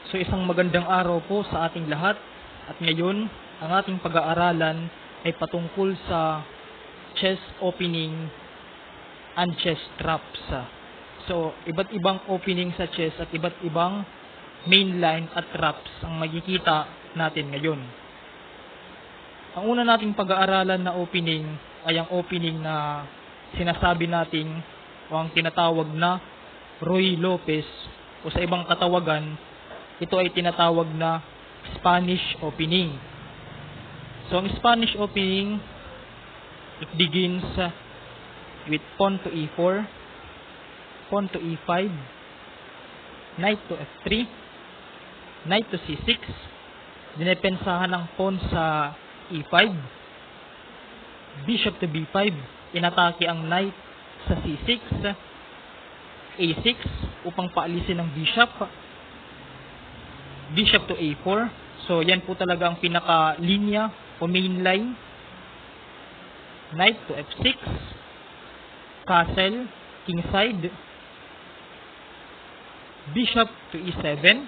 So isang magandang araw po sa ating lahat, at ngayon ang ating pag-aaralan ay patungkol sa chess opening and chess traps. So iba't ibang opening sa chess at iba't ibang main line at traps ang makikita natin ngayon. Ang una nating pag-aaralan na opening ay ang opening na sinasabi nating o ang tinatawag na Ruy Lopez, o sa ibang katawagan ito ay tinatawag na Spanish opening. So ang Spanish opening, it begins with pawn to e4, pawn to e5, knight to f3, knight to c6, dinepensahan ng pawn sa e5, bishop to b5, inatake ang knight sa c6, a6 upang paalisin ang bishop, bishop to a4. So yan po talaga ang pinaka-linya o main line. Knight to f6, castle, kingside, bishop to e7,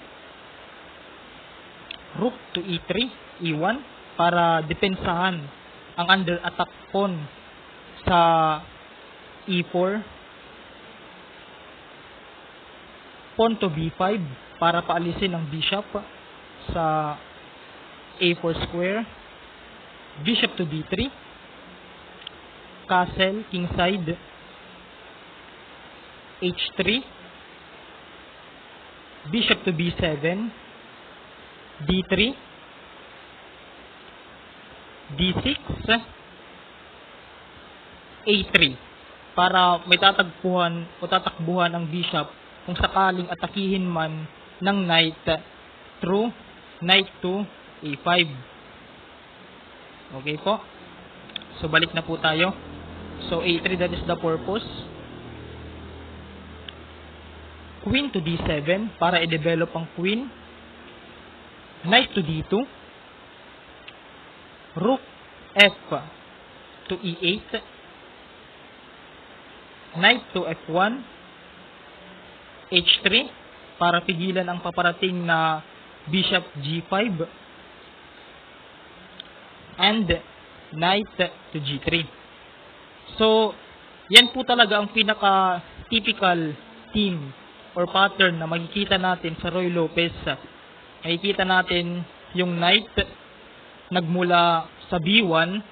rook to e3, e1 para depensahan ang under attack pawn sa e4, pawn to b5 para paalisin ang bishop sa a4 square, bishop to b3, castle, kingside, h3, bishop to b7, d3, d6, a3 para may tatagpuan o tatakbuhan ang bishop kung sakaling atakihin man ng knight through knight to a5. Okay po. So balik na po tayo. So a3, that is the purpose. Queen to d7 para i-develop ang queen. Knight to d2. Rook f to e8. Knight to f1. h3 para pigilan ang paparating na bishop g5, and knight to g3. So yan po talaga ang pinaka typical theme or pattern na makikita natin sa Ruy Lopez. Makikita natin yung knight nagmula sa b1,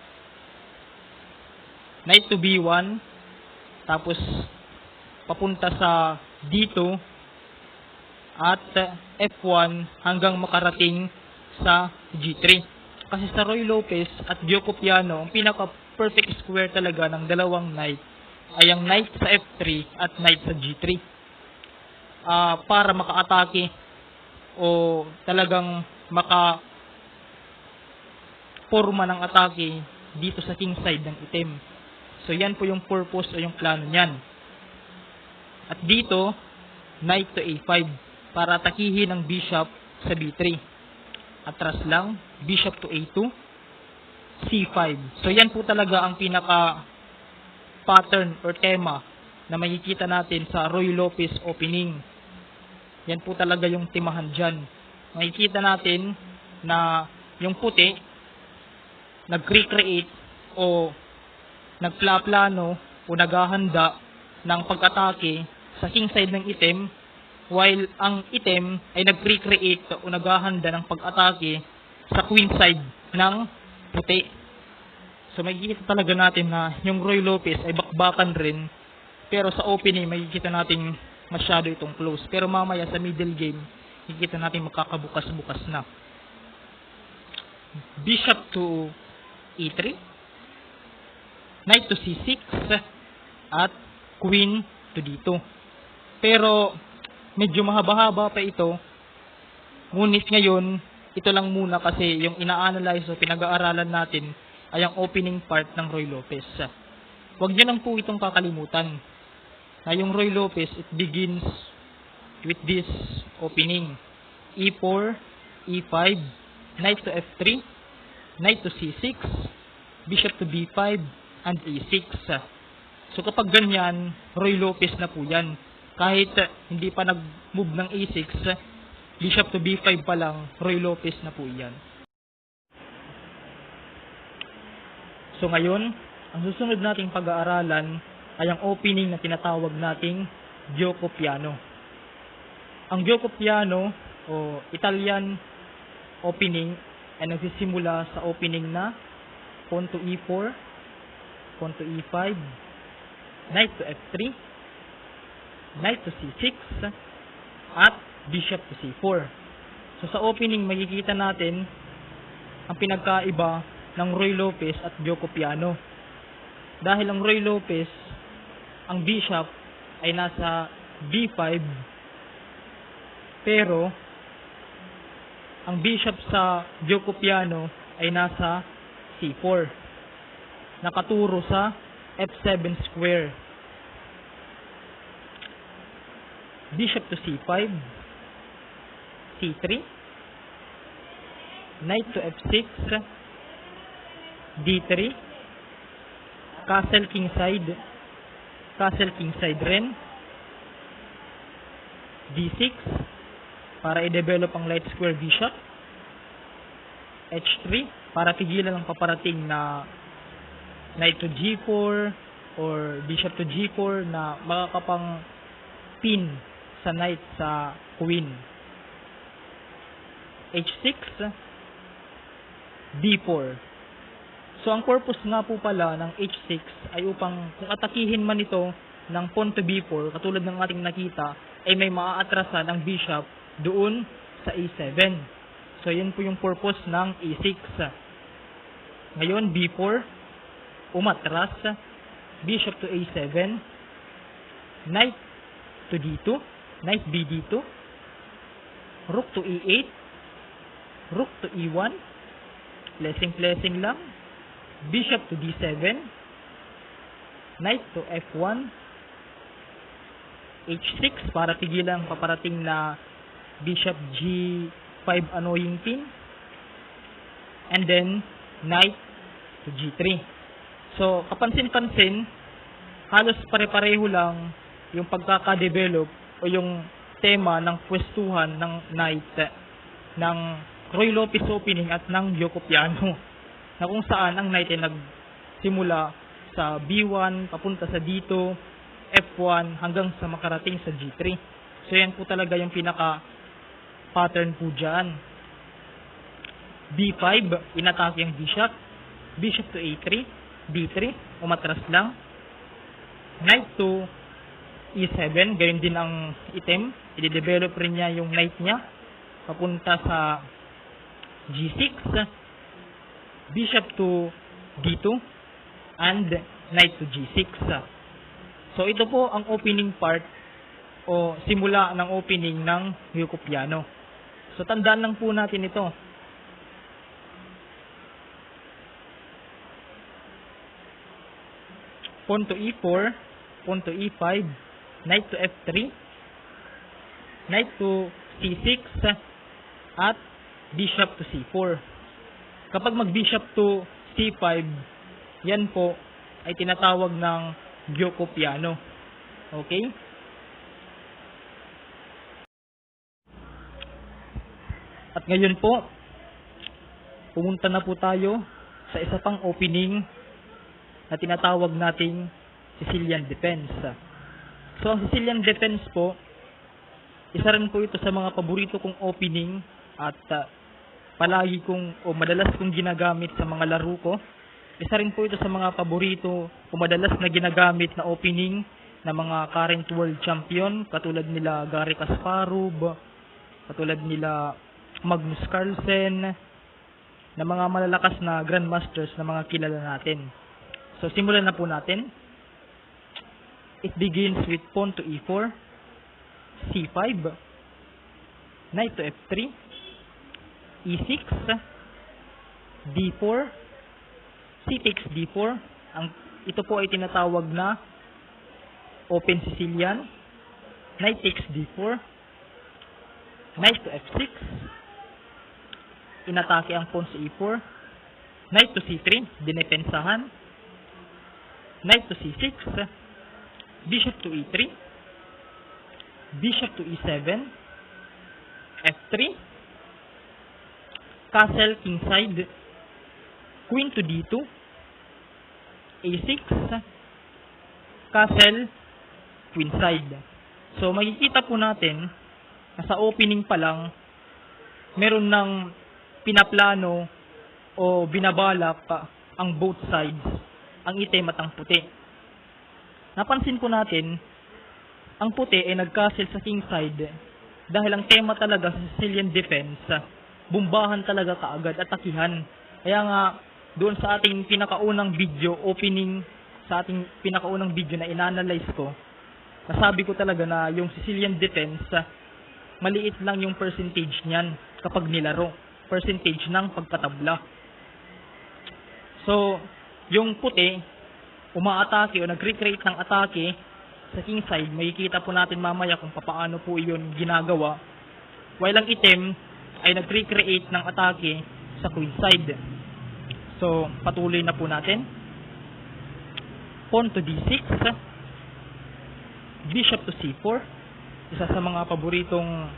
knight to b1, tapos papunta sa d2 at f1 hanggang makarating sa g3. Kasi sa Ruy Lopez at Biocopiano, ang pinaka-perfect square talaga ng dalawang knight ay ang knight sa f3 at knight sa g3. Para maka-atake o talagang maka-forma ng atake dito sa king side ng itim. So yan po yung purpose o yung plano niyan. At dito, knight to a5 para atakihin ang bishop sa b3. Atras lang, bishop to a2, c5. So yan po talaga ang pinaka pattern or tema na makikita natin sa Ruy Lopez opening. Yan po talaga yung timahan dyan. Makikita natin na yung puti nag-recreate o nagplaplano o naghahanda ng pag-atake sa king side ng itim, while ang itim ay nag-recreate o naghahanda ng pag-atake sa queen side ng puti. So makikita talaga natin na yung Ruy Lopez ay bakbakan rin, pero sa opening makikita natin masyado itong close. Pero mamaya sa middle game, makikita natin magkakabukas-bukas na. Bishop to e3, knight to c6, at queen to d2. Pero medyo mahaba-haba pa ito. Ngunit ngayon, ito lang muna kasi yung ina-analyze o pinag-aaralan natin ay ang opening part ng Ruy Lopez. Huwag nyo lang po itong kakalimutan na yung Ruy Lopez, it begins with this opening. e4, e5, knight to f3, knight to c6, bishop to b5, and E6. So kapag ganyan, Roy Lopez na po yan. Kahit hindi pa nag-move ng E6, bishop to B5 pa lang, Roy Lopez na po yan. So ngayon, ang susunod nating pag-aaralan ay ang opening na tinatawag nating Gioco Piano. Ang Gioco Piano o Italian opening ay nagsisimula sa opening na pawn to E4, pawn to E5, knight to F3, knight to C6, at bishop to C4. So sa opening makikita natin ang pinagkaiba ng Roy Lopez at Gioco Piano. Dahil ang Roy Lopez, ang bishop ay nasa B5, pero ang bishop sa Gioco Piano ay nasa C4. Nakaturo sa F7 square. Bishop to C5, C3, knight to F6, D3, castle kingside rin, D6 para i-develop ang light square bishop, H3 para pigilan ang paparating na knight to G4 or bishop to G4 na makakapang pin sa knight sa queen, H6, D4. So ang purpose nga po pala ng H6 ay upang kung atakihin man ito ng pawn to B4 katulad ng ating nakita ay may maaatrasan ang bishop doon sa A7. So yun po yung purpose ng E6. Ngayon B4, umatras, bishop to A7, knight to D2, knight BD2, rook to E8, rook to E1, blessing lang, bishop to D7, knight to F1, H6 para pigilan ang paparating na bishop G5 annoying pin, and then knight to G3. So kapansin-pansin, halos pare-pareho lang yung pagkakadevelop o yung tema ng pwestuhan ng knight ng Roy Lopez opening at ng Gioco Piano, na kung saan ang knight ay nagsimula sa B1 papunta sa D2, F1 hanggang sa makarating sa G3. So yan po talaga yung pinaka pattern po dyan. B5, inatake ang bishop, bishop to A3, D3, umatras lang, knight to E7, gayon din ang item, i-develop rin niya yung knight niya papunta sa G6, bishop to D2, and knight to G6. So ito po ang opening part o simula ng opening ng Gioco Piano. So tandaan lang po natin ito. Pawn to E4, pawn to E5, knight to F3, knight to C6, at bishop to C4. Kapag mag-bishop to C5, yan po ay tinatawag ng Gioco Piano. Okay? At ngayon po, pumunta na po tayo sa isa pang opening na tinatawag nating Sicilian Defense. So, ang Sicilian Defense po, isa rin po ito sa mga paborito kong opening at palagi kong o madalas kong ginagamit sa mga laro ko. Isa rin po ito sa mga paborito o madalas na ginagamit na opening ng mga current world champion katulad nila Garry Kasparov, katulad nila Magnus Carlsen, na mga malalakas na grandmasters na mga kilala natin. So simulan na po natin. It begins with pawn to E4, C5, knight to F3, E6, D4, C takes D4. Ito po ay tinatawag na open Sicilian. Knight takes D4, knight to F6, inatake ang pawn sa E4, knight to C3, dinepensahan, knight to c6, bishop to e3, bishop to e7, f3, castle kingside, queen to d2, a6, castle queenside. So makikita po natin na sa opening pa lang meron ng pinaplano o binabalak ang both sides, ang itim at ang puti. Napansin po natin ang puti ay nag-castle sa kingside dahil ang tema talaga sa Sicilian defense, bumbahan talaga kaagad at takihan. Kaya nga doon sa ating pinakaunang video opening, sa ating pinakaunang video na inanalyze ko, nasabi ko talaga na yung Sicilian defense, maliit lang yung percentage niyan kapag nilaro, percentage ng pagkatabla. So, yung puti, umaatake o nag-recreate ng atake sa kingside, makikita po natin mamaya kung paano po yun ginagawa. While ang itim ay nag-recreate ng atake sa queenside. So, patuloy na po natin. Pawn to d6, bishop to c4, isa sa mga paboritong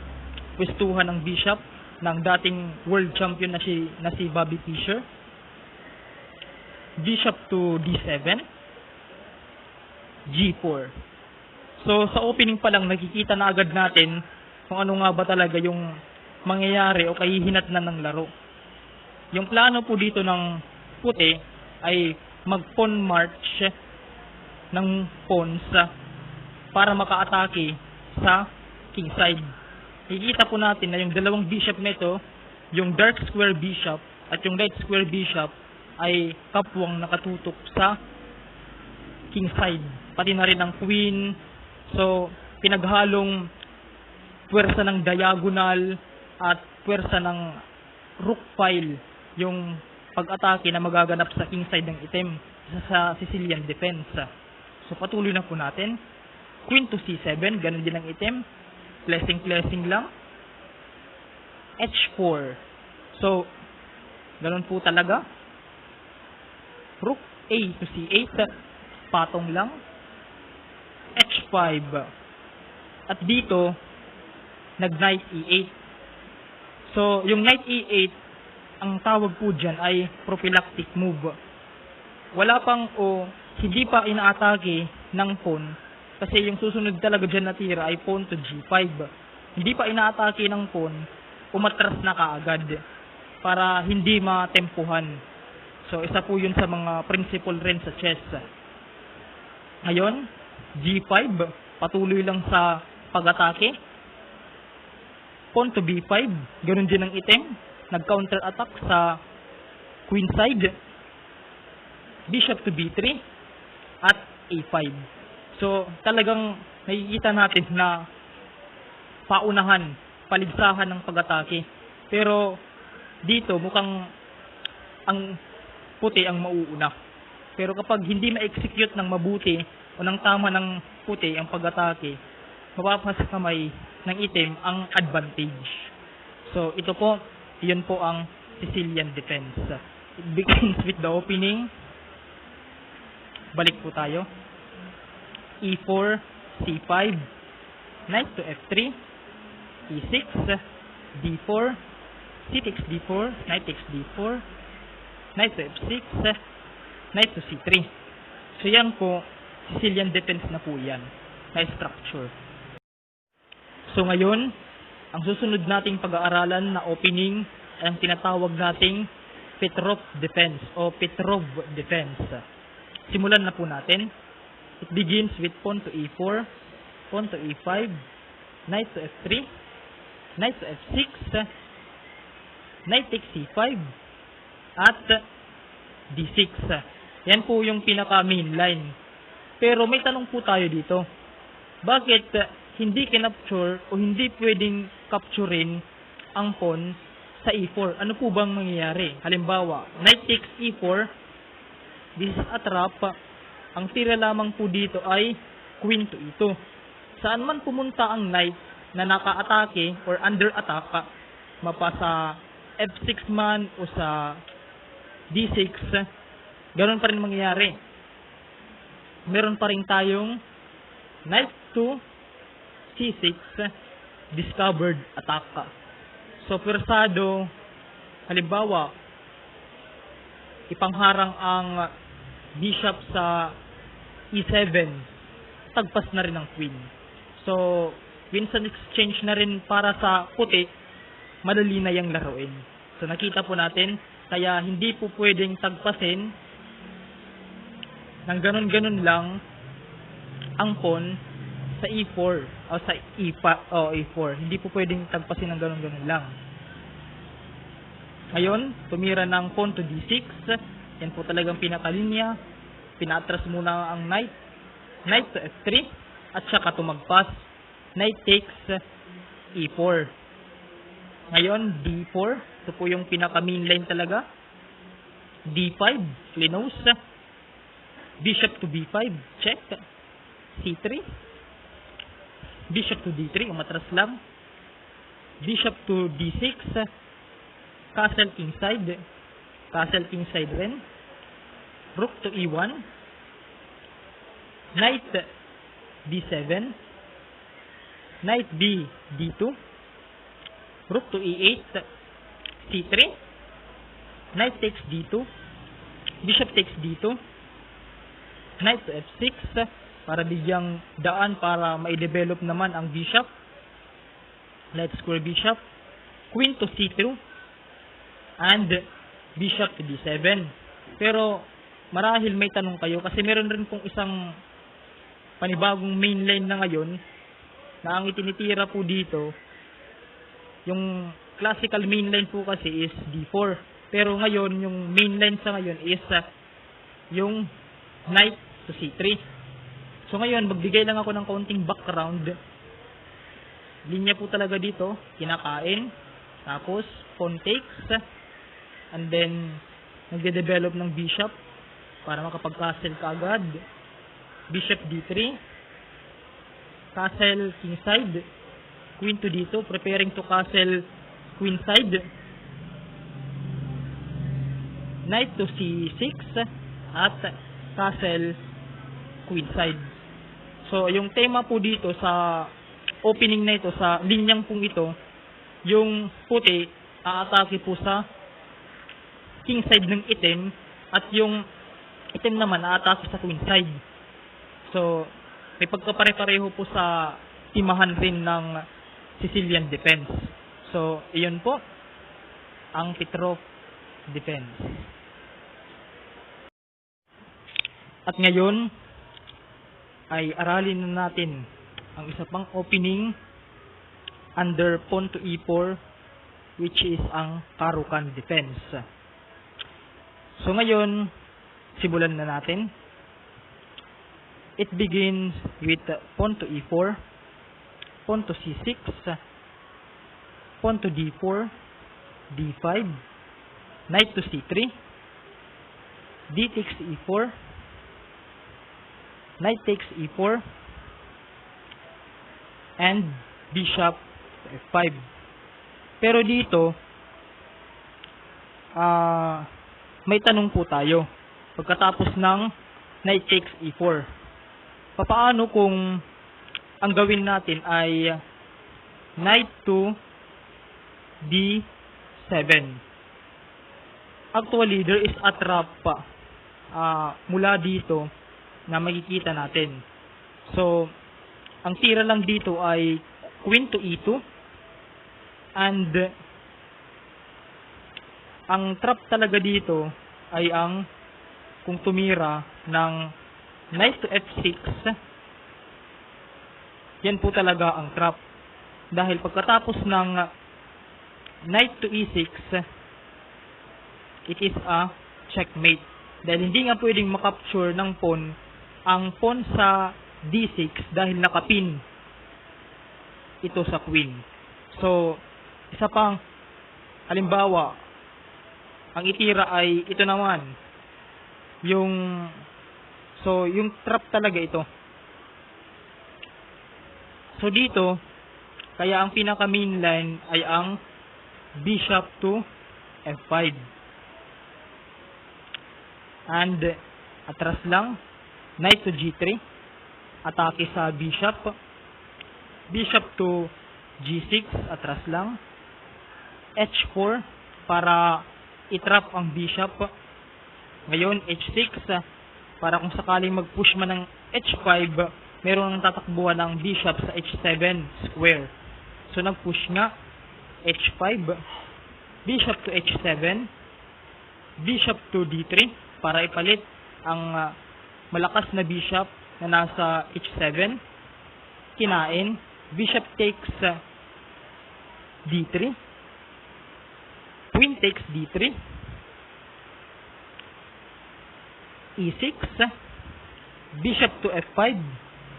pwestuhan ng bishop ng dating world champion na si Bobby Fischer. Bishop to d7, g4. So sa opening pa lang nakikita na agad natin kung ano nga ba talaga yung mangyayari o kahihinatnan ng laro. Yung plano po dito ng puti ay mag-pawn march ng pawns para makaatake sa kingside. Nakikita po natin na yung dalawang bishop nito, yung dark square bishop at yung light square bishop, ay kapwang nakatutok sa kingside. Pati na rin ang queen. So, pinaghalong puwersa ng diagonal at puwersa ng rook file yung pag-atake na magaganap sa kingside ng itim sa Sicilian defense. So, patuloy na po natin. Queen to c7, ganun din ang itim. Blessing lang. h4. So, ganun po talaga. Rook a to c8, patong lang. h5. At dito, nag-knight e8. So, yung knight e8, ang tawag po dyan ay prophylactic move. Wala pang hindi pa inaatake ng pawn kasi yung susunod talaga dyan na tira ay pawn to g5. Hindi pa inaatake ng pawn, umatras na kaagad para hindi matempuhan. So, isa po yun sa mga principle rin sa chess. Ngayon, g5, patuloy lang sa pag-atake. Pawn to b5, ganun din ang itim. Nag-counter attack sa queenside. Bishop to b3 at a5. So, talagang nakikita natin na paunahan, paligsahan ng pag-atake. Pero dito mukhang ang puti ang mauuna. Pero kapag hindi ma-execute ng mabuti o ng tama ng puti ang pag-atake, mapapasa kamay ng itim ang advantage. So, ito po, yun po ang Sicilian defense. It begins with the opening. Balik po tayo. e4, c5, knight to f3, e6, d4, c takes d4, knight takes d4, knight to f6, knight to c3. So yan po, Sicilian defense na po yan, na structure. So ngayon, ang susunod nating pag-aaralan na opening ay ang tinatawag nating Petrov defense o Petrov defense. Simulan na po natin. It begins with pawn to e4, pawn to e5, knight to f3, knight to f6, knight takes c5, at d6. Yan po yung pinaka main line. Pero may tanong po tayo dito. Bakit hindi kinapture o hindi pwedeng capturein ang pawn sa e4? Ano po bang mangyayari? Halimbawa, knight takes e4, this is a trap. Ang tira lamang po dito ay queen to e2. Saan man pumunta ang knight na naka-atake or under attack, mapa sa f6 man o sa d6, ganoon pa rin mangyayari. meron pa rin tayong knight to c6, discovered attack. So, pwersado, halimbawa, ipangharang ang bishop sa e7, tagpas na rin ang queen. So, Winston exchange na rin para sa puti, madali na yung laruin. So, nakita po natin, kaya hindi po pwedeng tagpasin ng ganun-ganun lang ang pawn sa e4 o sa e4. Hindi po pwedeng tagpasin ng ganun-ganun lang. Ngayon, tumira ng pawn to d6. Yan po talagang pinakalinya. Pinatras muna ang knight. Knight to f3. At saka tumagpas. Knight takes e4. Ngayon, d4. Ito po yung pinaka-main line talaga. d5. Clenos. Bishop to b5. Check. c3. Bishop to d3. Umatras lang. Bishop to d6. Castle kingside. Castle kingside rin. Rook to e1. Knight d7. Knight b d2. Rook to e8. c3. Knight takes d2. Bishop takes d2. Knight to f6 para bigyang daan para ma-develop naman ang bishop. Let's square bishop. Queen to c2 and bishop to d7. Pero marahil may tanong kayo kasi meron rin pong isang panibagong main line na ngayon na ang itinitira po dito, yung classical main line po kasi is d4. Pero ngayon, yung main line sa ngayon is yung knight to c3. So ngayon, magbigay lang ako ng kaunting background. Linya po talaga dito, kinakain, tapos pawn takes, and then nagde-develop ng bishop para makapag-castle kaagad. Bishop d3, castle kingside, queen to d2, preparing to castle queenside, knight to c6, at castle queenside. So, yung tema po dito sa opening na ito, sa linyang pong ito, yung puti, aatake po sa kingside ng itim, at yung itim naman, aatake sa queenside. So, may pagkapare-pareho po sa timahan rin ng Sicilian defense. So, iyon po, ang Petrov defense. At ngayon, ay aralin na natin ang isa pang opening under pawn to e4, which is ang Caro-Kann defense. So ngayon, simulan na natin. It begins with pawn to e4, pawn to c6, pawn to d4, d5, knight to c3, d takes e4, knight takes e4, and bishop to f5. Pero dito, may tanong po tayo. Pagkatapos ng knight takes e4, papaano kung ang gawin natin ay knight to d7? Actually, there is a trap mula dito na makikita natin. So, ang tira lang dito ay queen to e2, and ang trap talaga dito ay ang kung tumira ng knight to f6, yan po talaga ang trap. Dahil pagkatapos ng knight to e6, it is a checkmate. Dahil hindi nga pwedeng makapture ng pawn ang pawn sa d6 dahil nakapin ito sa queen. So, isa pang halimbawa, ang itira ay ito naman. Yung trap talaga ito. So, dito, kaya ang pinaka main line ay ang bishop to f5. And, atras lang, knight to G3, atake sa bishop, bishop to G6, atras lang, H4 para itrap ang bishop. Ngayon H6 para kung sakaling mag-push man ng H5, meron nang tatakbuhan ng bishop sa H7 square. So nag-push nga H5, bishop to H7, bishop to D3 para ipalit ang malakas na bishop na nasa H7. Kinain, bishop takes D3, queen takes D3, E6, bishop to F5,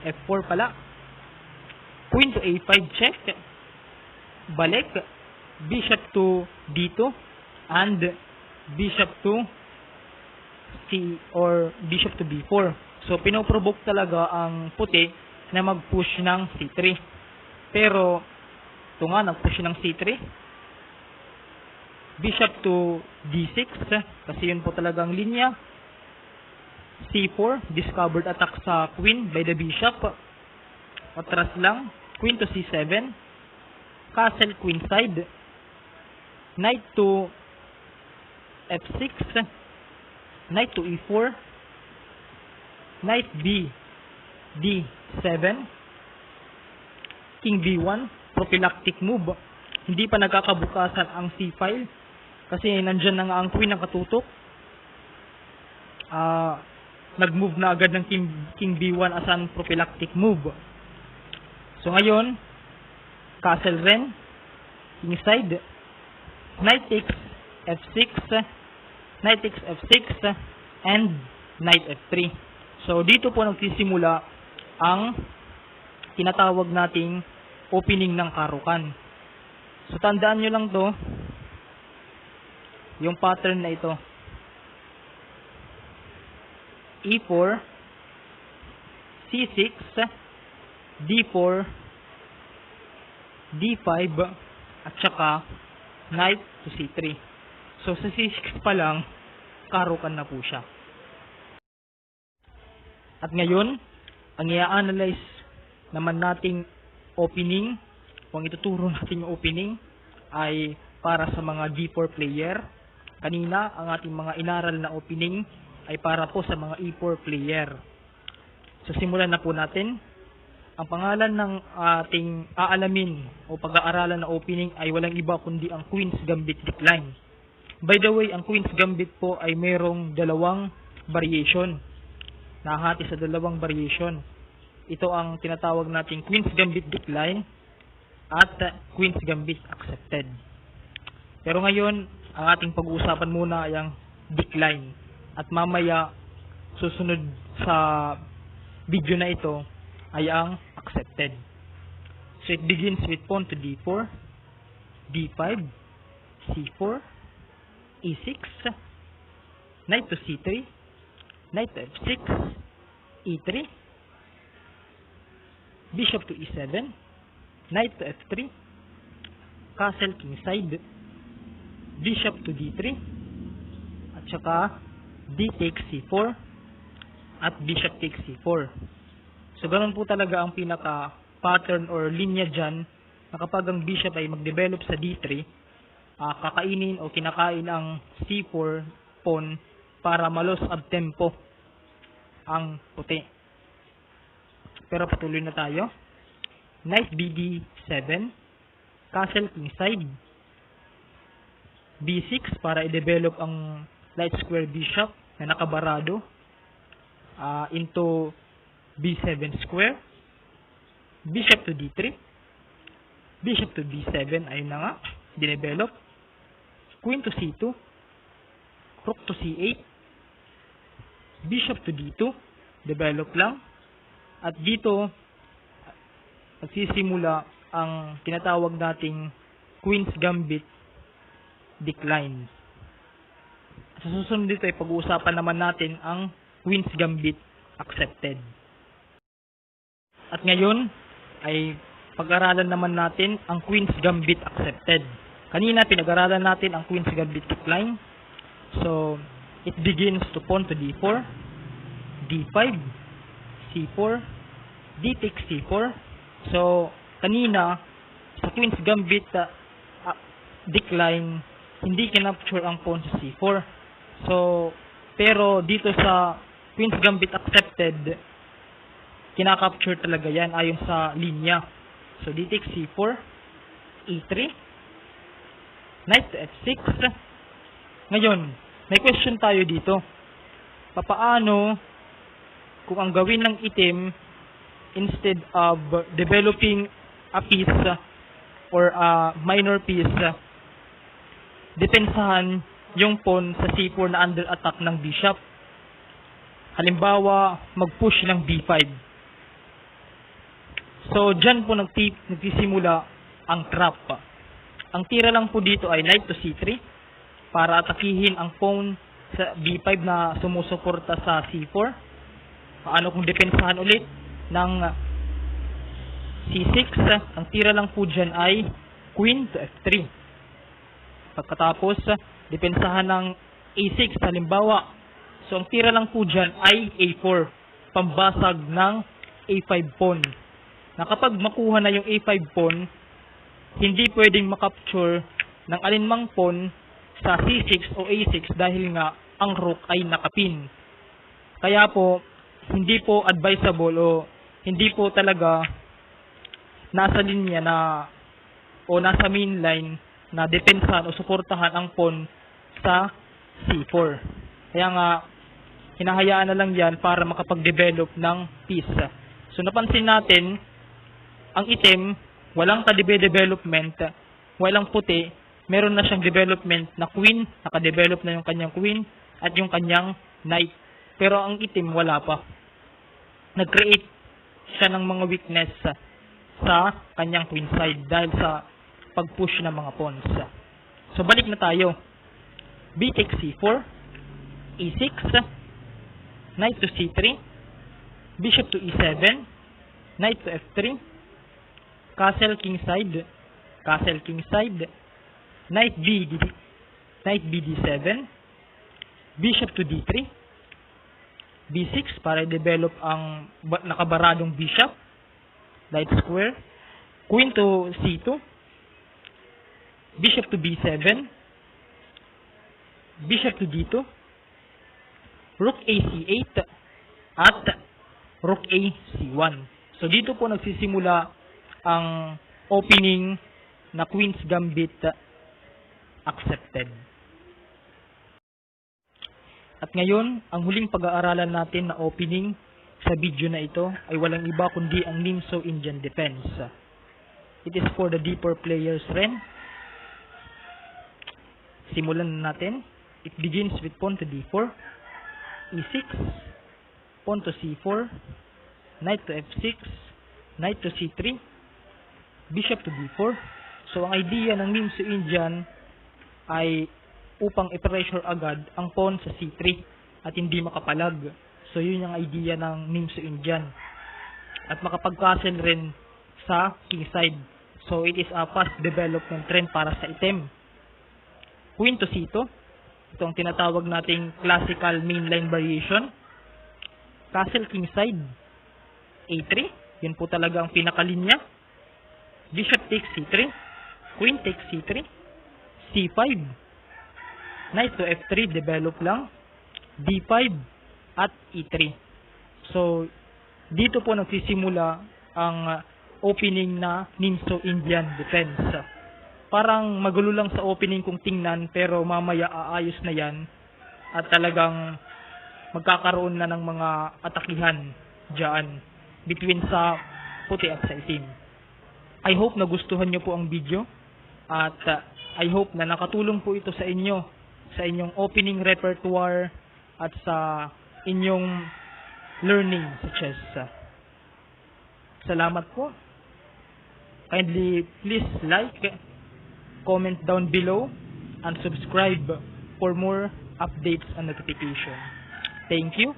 F4 pala, queen to A5 check, balik, bishop to D2, and bishop to C or bishop to B4. So pinoprovoke talaga ang puti na mag-push ng C3. Pero ito nga, nag-push ng C3. Bishop to D6 kasi yun po talagang linya. C4, discovered attack sa queen by the bishop. Atras lang, queen to C7, castle queenside, knight to F6, knight to E4, knight B, D7, king B1, prophylactic move. Hindi pa nagkakabukasan ang C file kasi nandyan na nga ang queen ng katutok. Nag-move na agad ng king B1 as an prophylactic move. So ngayon, castle ren, kingside, knight takes F6, knight takes F6, and knight F3. So dito po nagsisimula ang tinatawag nating opening ng karukan. So tandaan nyo lang to, yung pattern na ito. E4, C6, D4, D5, at saka knight to C3. So sa C6 pa lang, karukan na po siya. At ngayon, ang i-analyze naman nating opening, kung ituturo natin yung opening, ay para sa mga D4 player. Kanina, ang ating mga inaral na opening ay para po sa mga E4 player. So simulan na po natin. Ang pangalan ng ating aalamin o pag-aaralan na opening ay walang iba kundi ang Queen's Gambit decline. By the way, ang Queen's Gambit po ay mayroong dalawang variation. Nahati sa dalawang variation. Ito ang tinatawag nating Queen's Gambit decline at Queen's Gambit accepted. Pero ngayon, ang ating pag-uusapan muna ay ang decline. At mamaya, susunod sa video na ito ay ang accepted. So it begins with pawn to D4, D5, C4, E6, knight to C3, knight to F6, E3, bishop to E7, knight to F3, castle kingside, bishop to D3, at saka D takes C4, at bishop takes C4. So ganun po talaga ang pinaka pattern or linya dyan, na kapag ang bishop ay mag-develop sa D3, kakainin o kinakain ang C4 pawn para malos ab tempo ang puti. Pero patuloy na tayo. Knight BD7, castle kingside, B6 para i-develop ang light square bishop na nakabarado into B7 square, bishop to D3, bishop to B7, ayun na nga, dinevelop, queen to C2, rook to C8, bishop to D2, develop lang, at dito nagsisimula ang tinatawag nating Queen's Gambit decline. Sa susunod dito ay pag-uusapan naman natin ang Queen's Gambit accepted. At ngayon ay pag-aralan naman natin ang Queen's Gambit accepted. Kanina pinag-aralan natin ang Queen's Gambit decline. So it begins to pawn to D4, D5, C4, D takes C4. So, kanina, sa Queen's Gambit decline, hindi kinapture ang pawn sa C4. So, pero dito sa Queen's Gambit accepted, kinakapture talaga yan ayon sa linya. So, D takes C4, E3, knight to F6. Ngayon, may question tayo dito. Papaano kung ang gawin ng itim, instead of developing a piece or a minor piece, depensahan yung pawn sa C4 na under attack ng bishop. Halimbawa, mag-push ng B5. So, dyan po nagsisimula ang trap. Ang tira lang po dito ay knight to C3 para atakihin ang pawn sa B5 na sumusuporta sa C4. Paano kung depensahan ulit ng C6? Ang tira lang po dyan ay Queen to F3. Pagkatapos, depensahan ng A6 halimbawa. So, ang tira lang po dyan ay A4. Pambasag ng A5 pawn. Na kapag makuha na yung A5 pawn, hindi pwedeng makapture ng alinmang pawn sa C6 o A6 dahil nga ang rook ay nakapin. Kaya po, hindi po advisable o hindi po talaga nasa linya na o nasa main line na depensahan o suportahan ang pawn sa C4. Kaya nga, hinahayaan na lang yan para makapag-develop ng piece. So, napansin natin, ang itim, walang ka-development, walang puti, meron na siyang development na queen, naka-develop na yung kanyang queen, at yung kanyang knight. Pero ang itim, wala pa. Nag-create siya ng mga weakness sa kanyang queen side dahil sa pag-push ng mga pawns. So, balik na tayo. B takes C4, E6, knight to C3, bishop to E7, knight to F3, castle kingside, knight BD7, bishop to D3, B6 para i-develop ang nakabaradong bishop, light square, queen to C2, bishop to B7, bishop to D2, rook AC8, at rook AC1. So, dito po nagsisimula ang opening na Queen's Gambit accepted. At ngayon, ang huling pag-aaralan natin na opening sa video na ito ay walang iba kundi ang Nimzo Indian Defense. It is for the deeper players rin. Simulan na natin. It begins with pawn to D4, E6, pawn to C4, knight to F6, knight to C3, bishop to D4. So, ang idea ng Nimzo Indian ay upang i-pressure agad ang pawn sa C3 at hindi makapalag. So, yun yung idea ng Nimzo Indian. At makapag-castle rin sa king side. So, it is a fast development trend para sa item. Queen to C2. Ito ang tinatawag nating classical mainline variation. Castle king side. A3. Yun po talaga ang pinakalinya. Bishop takes C3. Queen takes C3. C5. Knight to F3, develop lang. D5 at E3. So, dito po nagsisimula ang opening na Nimzo Indian Defense. Parang magulo lang sa opening kung tingnan, pero mamaya aayos na yan at talagang magkakaroon na ng mga atakihan dyan between sa puti at sa itim. I hope nagustuhan nyo po ang video at I hope na nakatulong po ito sa inyo sa inyong opening repertoire at sa inyong learning sa chess. Salamat po. Kindly please like, comment down below, and subscribe for more updates and notification. Thank you.